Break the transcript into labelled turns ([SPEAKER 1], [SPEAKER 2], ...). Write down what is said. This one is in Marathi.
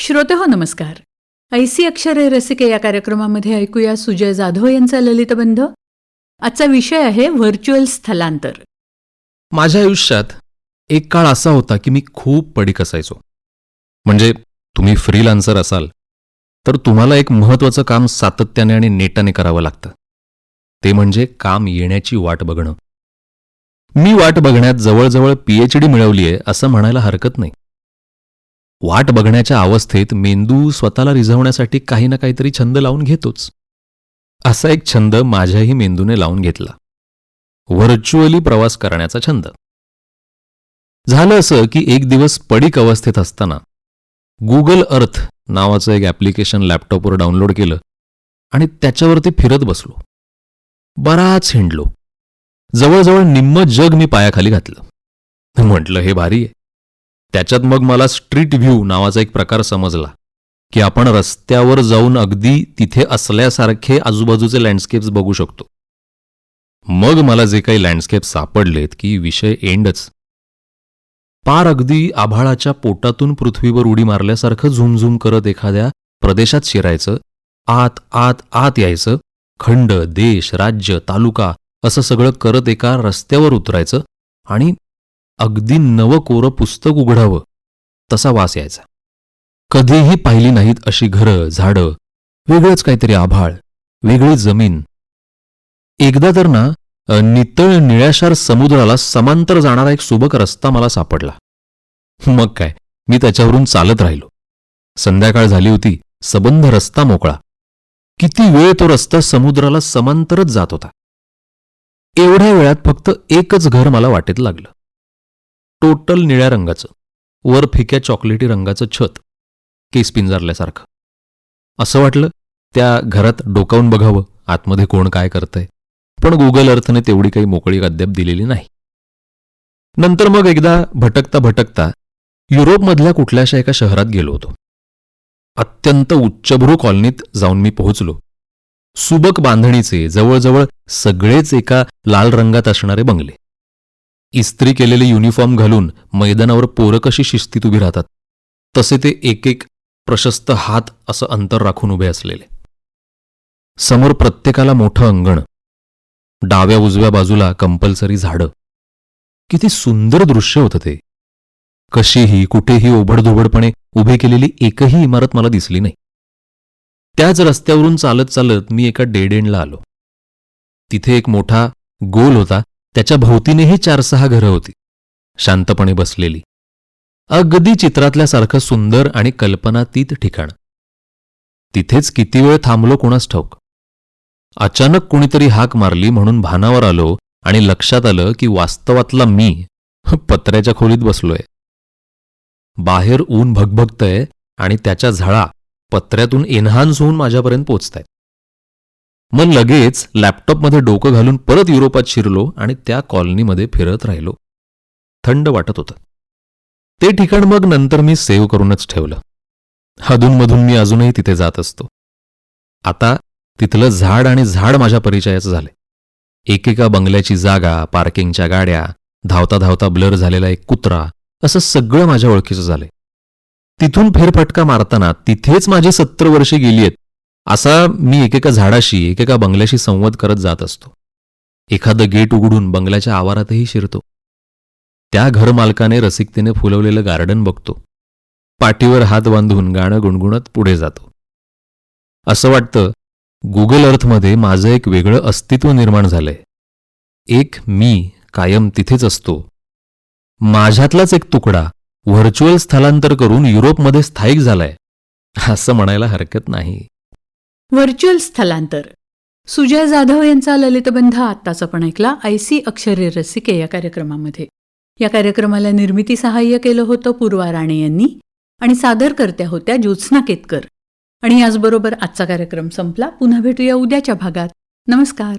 [SPEAKER 1] श्रोतेहो नमस्कार. ऐसी अक्षरे रसिके या कार्यक्रमामध्ये ऐकूया सुजय जाधव यांचा ललितबंध. आजचा विषय आहे व्हर्च्युअल स्थलांतर.
[SPEAKER 2] माझ्या आयुष्यात एक काळ असा होता की मी खूप पडीक असायचो. म्हणजे तुम्ही फ्रीलान्सर असाल तर तुम्हाला एक महत्त्वाचं काम सातत्याने आणि नेटाने करावं लागतं. ते म्हणजे काम येण्याची वाट बघणं. मी वाट बघण्यात जवळजवळ PhD मिळवली आहे असं म्हणायला हरकत नाही. वाट बघण्याच्या अवस्थेत मेंदू स्वतःला रिझवण्यासाठी काही ना काहीतरी छंद लावून घेतोच. असा एक छंद माझ्याही मेंदूने लावून घेतला, व्हर्च्युअली प्रवास करण्याचा छंद. झालं असं की एक दिवस पडीक अवस्थेत असताना गुगल अर्थ नावाचं एक ॲप्लिकेशन लॅपटॉपवर डाउनलोड केलं आणि त्याच्यावरती फिरत बसलो. बराच हिंडलो. जवळजवळ निम्म जग मी पायाखाली घातलं. म्हटलं हे भारी आहे. त्याच्यात मग मला स्ट्रीट व्ह्यू नावाचा एक प्रकार समजला की आपण रस्त्यावर जाऊन अगदी तिथे असल्यासारखे आजूबाजूचे लँडस्केप्स बघू शकतो. मग मला जे काही लँडस्केप सापडलेत की विषय एंडच. पार अगदी आभाळाच्या पोटातून पृथ्वीवर उडी मारल्यासारखं झुमझुम करत एखाद्या प्रदेशात शिरायचं, आत आत आत यायचं, खंड, देश, राज्य, तालुका असं सगळं करत एका रस्त्यावर उतरायचं आणि अगदी नवकोरं पुस्तक उघडावं तसा वास यायचा. कधीही पाहिली नाहीत अशी घरं, झाडं, वेगळंच काहीतरी आभाळ, वेगळी जमीन. एकदा तर ना नितळ निळ्याशार समुद्राला समांतर जाणारा एक सुबक रस्ता मला सापडला. मग काय, मी त्याच्यावरून चालत राहिलो. संध्याकाळ झाली होती, सबंध रस्ता मोकळा. किती वेळ तो रस्ता समुद्राला समांतरच जात होता. एवढ्या वेळात फक्त एकच घर मला वाटेत लागलं. टोटल निळ्या रंगाचं, वर फिक्या चॉकलेटी रंगाचं छत, केस पिंजारल्यासारखं. असं वाटलं त्या घरात डोकावून बघावं आतमध्ये कोण काय करतंय. पण गुगल अर्थने तेवढी काही मोकळीक अद्याप दिलेली नाही. नंतर मग एकदा भटकता भटकता युरोपमधल्या कुठल्याशा एका शहरात गेलो होतो. अत्यंत उच्चभ्रू कॉलनीत जाऊन मी पोहोचलो. सुबक बांधणीचे जवळजवळ सगळेच एका लाल रंगात असणारे बंगले. इस्त्री केलेले युनिफॉर्म घालून मैदानावर पोरं कशी शिस्तीत उभी राहतात तसे ते एक एक प्रशस्त हात असं अंतर राखून उभे असलेले. समोर प्रत्येकाला मोठं अंगण, डाव्या उजव्या बाजूला कंपल्सरी झाडं. किती सुंदर दृश्य होतं ते. कशीही कुठेही ओबडधोबडपणे उभी केलेली एकही इमारत मला दिसली नाही. त्याच रस्त्यावरून चालत चालत मी एका डेड एंडला आलो. तिथे एक मोठा गोल होता. त्याच्या भोवतीनेही 4-6 घरं होती, शांतपणे बसलेली. अगदी चित्रातल्यासारखं सुंदर आणि कल्पनातीत ठिकाण. तिथेच किती वेळ थांबलो कोणास ठाऊक. अचानक कोणीतरी हाक मारली म्हणून भानावर आलो आणि लक्षात आलं की वास्तवातला मी पत्र्याच्या खोलीत बसलोय. बाहेर ऊन भगभगतंय आणि त्याच्या झळा पत्र्यातून एन्हान्स होऊन माझ्यापर्यंत पोचतायत. मग लगेच लॅपटॉपमध्ये डोकं घालून परत युरोपात शिरलो आणि त्या कॉलनीमध्ये फिरत राहिलो. थंड वाटत होतं. ते ठिकाण मग नंतर मी सेव्ह करूनच ठेवलं. अधूनमधून मी अजूनही तिथे जात असतो. आता तिथलं झाड आणि झाड माझ्या परिचयाचं झालंय. एकेका बंगल्याची जागा, पार्किंगच्या गाड्या, धावता धावता ब्लर झालेला एक कुत्रा, असं सगळं माझ्या ओळखीचं झालंय. तिथून फेरफटका मारताना तिथेच माझी 70 वर्षे गेली आहेत असा मी एकेका झाडाशी, एकेका बंगल्याशी संवाद करत जात असतो. एखादं गेट उघडून बंगल्याच्या आवारातही शिरतो. त्या घरमालकाने रसिकतेने फुलवलेलं गार्डन बघतो. पाठीवर हात बांधून गाणं गुणगुणत पुढे जातो. असं वाटतं गुगल अर्थमध्ये माझं एक वेगळं अस्तित्व निर्माण झालंय. एक मी कायम तिथेच असतो. माझ्यातलाच एक तुकडा व्हर्च्युअल स्थलांतर करून युरोपमध्ये स्थायिक झालाय असं म्हणायला हरकत नाही.
[SPEAKER 1] व्हर्च्युअल स्थलांतर. सुजय जाधव यांचा ललितबंध आत्ताच आपण ऐकला ऐसी अक्षरे रसिके या कार्यक्रमामध्ये. या कार्यक्रमाला निर्मिती सहाय्य केलं होतं पूर्वा राणे यांनी आणि सादरकर्त्या होत्या ज्योत्स्ना केतकर. आणि याचबरोबर आजचा कार्यक्रम संपला. पुन्हा भेटूया उद्याच्या भागात. नमस्कार.